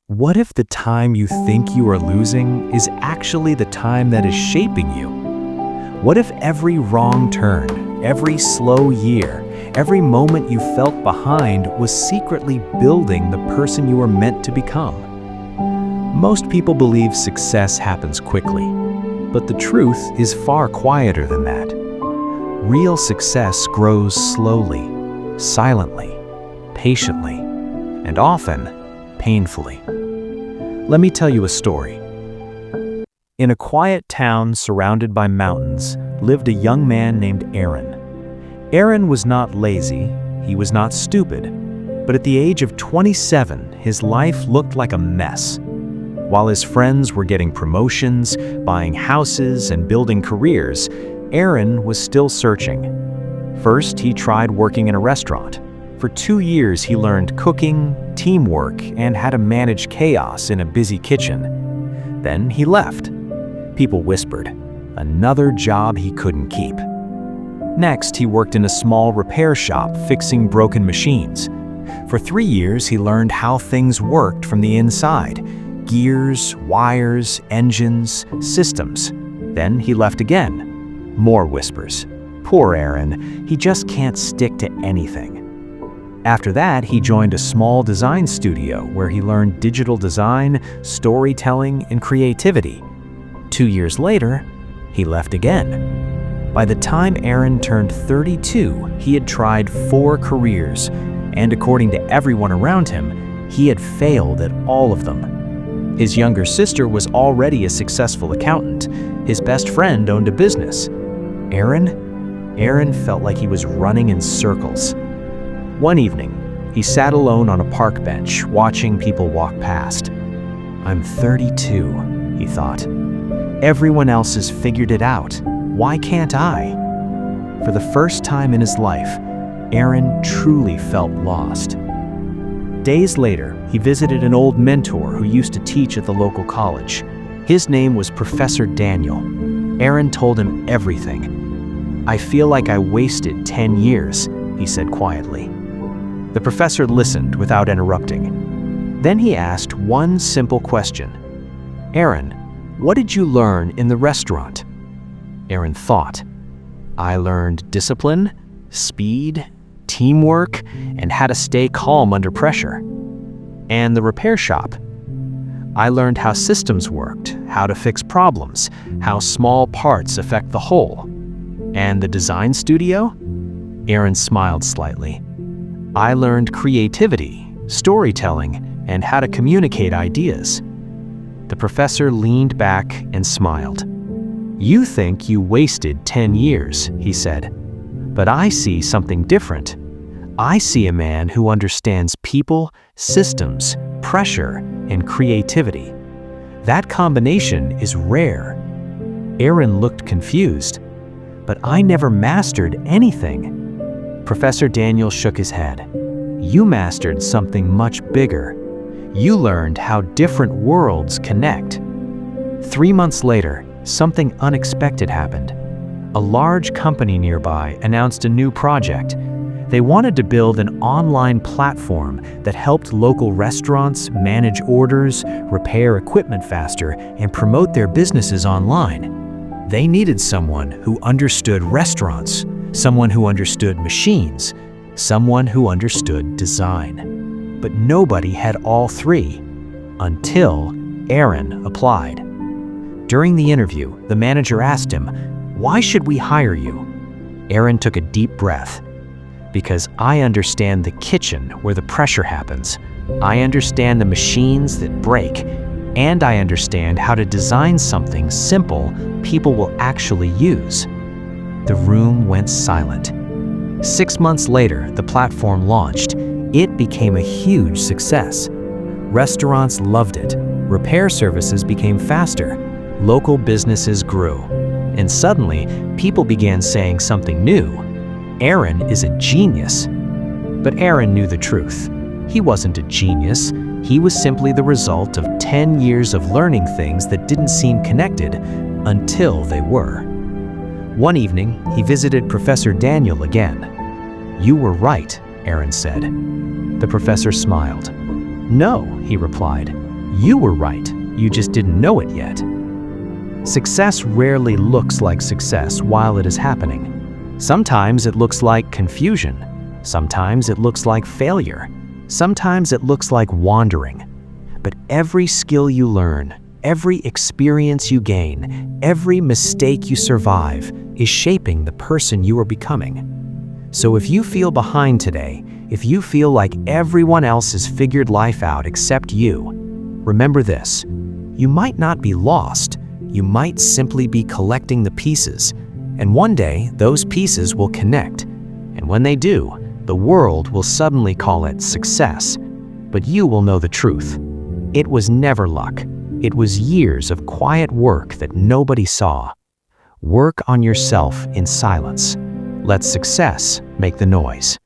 What if the time you think you are losing is actually the time that is shaping you? What if every wrong turn, every slow year, every moment you felt behind was secretly building the person you were meant to become? Most people believe success happens quickly, but the truth is far quieter than that. Real success grows slowly, silently, patiently, and often painfully. Let me tell you a story. In a quiet town surrounded by mountains lived a young man named Aaron. Aaron was not lazy, he was not stupid, but at the age of 27, his life looked like a mess. While his friends were getting promotions, buying houses, and building careers, Aaron was still searching. First, he tried working in a restaurant. For 2 years, he learned cooking, teamwork, and how to manage chaos in a busy kitchen. Then he left. People whispered, another job he couldn't keep. Next, he worked in a small repair shop fixing broken machines. For 3 years, he learned how things worked from the inside: gears, wires, engines, systems. Then he left again. More whispers. Poor Aaron, he just can't stick to anything. After that, he joined a small design studio where he learned digital design, storytelling, and creativity. 2 years later, he left again. By the time Aaron turned 32, he had tried 4 careers, and according to everyone around him, he had failed at all of them. His younger sister was already a successful accountant. His best friend owned a business. Aaron felt like he was running in circles. One evening, he sat alone on a park bench, watching people walk past. I'm 32, he thought. Everyone else has figured it out. Why can't I? For the first time in his life, Aaron truly felt lost. Days later, he visited an old mentor who used to teach at the local college. His name was Professor Daniel. Aaron told him everything. I feel like I wasted 10 years, he said quietly. The professor listened without interrupting. Then he asked one simple question. Aaron, what did you learn in the restaurant? Aaron thought. I learned discipline, speed, teamwork, and how to stay calm under pressure. And the repair shop? I learned how systems worked, how to fix problems, how small parts affect the whole. And the design studio? Aaron smiled slightly. I learned creativity, storytelling, and how to communicate ideas. The professor leaned back and smiled. You think you wasted 10 years, he said. But I see something different. I see a man who understands people, systems, pressure, and creativity. That combination is rare. Aaron looked confused. But I never mastered anything. Professor Daniel shook his head. You mastered something much bigger. You learned how different worlds connect. 3 months later, something unexpected happened. A large company nearby announced a new project. They wanted to build an online platform that helped local restaurants manage orders, repair equipment faster, and promote their businesses online. They needed someone who understood restaurants, someone who understood machines, someone who understood design. But nobody had all three, until Aaron applied. During the interview, the manager asked him, "Why should we hire you?" Aaron took a deep breath. Because I understand the kitchen where the pressure happens. I understand the machines that break. And I understand how to design something simple people will actually use. The room went silent. 6 months later, the platform launched. It became a huge success. Restaurants loved it. Repair services became faster. Local businesses grew. And suddenly, people began saying something new. Aaron is a genius. But Aaron knew the truth. He wasn't a genius. He was simply the result of 10 years of learning things that didn't seem connected until they were. One evening, he visited Professor Daniel again. You were right, Aaron said. The professor smiled. No, he replied. You were right, you just didn't know it yet. Success rarely looks like success while it is happening. Sometimes it looks like confusion. Sometimes it looks like failure. Sometimes it looks like wandering. But every skill you learn, every experience you gain, every mistake you survive is shaping the person you are becoming. So if you feel behind today, if you feel like everyone else has figured life out except you, remember this: you might not be lost, you might simply be collecting the pieces, and one day those pieces will connect. And when they do, the world will suddenly call it success, but you will know the truth. It was never luck. It was years of quiet work that nobody saw. Work on yourself in silence. Let success make the noise.